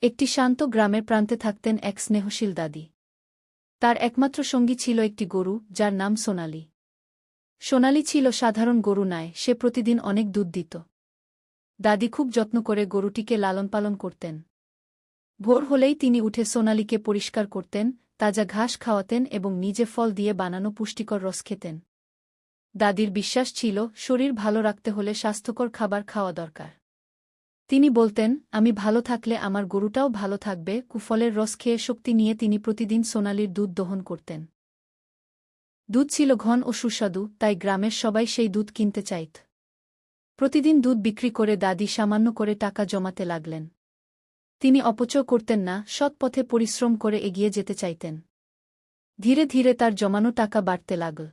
একটি শান্ত গ্রামের প্রান্তে থাকতেন এক স্নেহশীল দাদি। তার একমাত্র সঙ্গী ছিল একটি গরু, যার নাম সোনালি। সোনালি ছিল সাধারণ গরু নয়, সে প্রতিদিন অনেক দুধ দিত। দাদি খুব যত্ন করে গরুটিকে লালন পালন করতেন। ভোর হলেই তিনি উঠে সোনালিকে পরিষ্কার করতেন, তাজা ঘাস খাওয়াতেন এবং নিজে ফল দিয়ে বানানো পুষ্টিকর রস খেতেন। দাদির বিশ্বাস ছিল, শরীর ভালো রাখতে হলে স্বাস্থ্যকর খাবার খাওয়া দরকার। তিনি বলতেন, আমি ভালো থাকলে আমার গরুটাও ভালো থাকবে। কুফলের রস খেয়ে শক্তি নিয়ে তিনি প্রতিদিন সোনালির দুধ দহন করতেন। দুধ ছিল ঘন ও সুস্বাদু, তাই গ্রামের সবাই সেই দুধ কিনতে চাইত। প্রতিদিন দুধ বিক্রি করে দাদি সামান্য করে টাকা জমাতে লাগলেন। তিনি অপচয় করতেন না, সৎ পথে পরিশ্রম করে এগিয়ে যেতে চাইতেন। ধীরে ধীরে তার জমানো টাকা বাড়তে লাগল।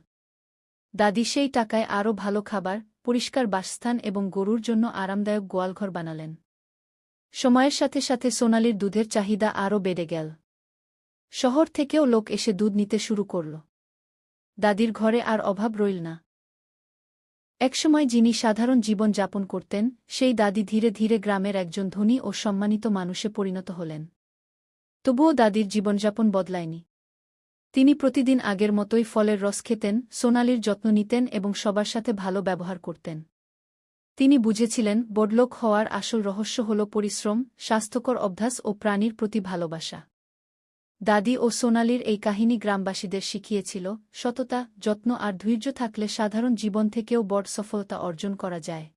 দাদি সেই টাকায় আরও ভালো খাবার, পরিষ্কার বাসস্থান এবং গরুর জন্য আরামদায়ক গোয়ালঘর বানালেন। সময়ের সাথে সাথে সোনালির দুধের চাহিদা আরও বেড়ে গেল। শহর থেকেও লোক এসে দুধ নিতে শুরু করল। দাদির ঘরে আর অভাব রইল না। একসময় যিনি সাধারণ জীবন যাপন করতেন, সেই দাদি ধীরে ধীরে গ্রামের একজন ধনী ও সম্মানিত মানুষে পরিণত হলেন। তবুও দাদির জীবনযাপন বদলায়নি। তিনি প্রতিদিন আগের মতোই ফলের রস খেতেন, সোনালির যত্ন নিতেন এবং সবার সাথে ভালো ব্যবহার করতেন। তিনি বুঝেছিলেন, বড়লোক হওয়ার আসল রহস্য হল পরিশ্রম, স্বাস্থ্যকর অভ্যাস ও প্রাণীর প্রতি ভালোবাসা। দাদি ও সোনালির এই কাহিনী গ্রামবাসীদের শিখিয়েছিল, সততা, যত্ন আর ধৈর্য থাকলে সাধারণ জীবন থেকেও বড় সফলতা অর্জন করা যায়।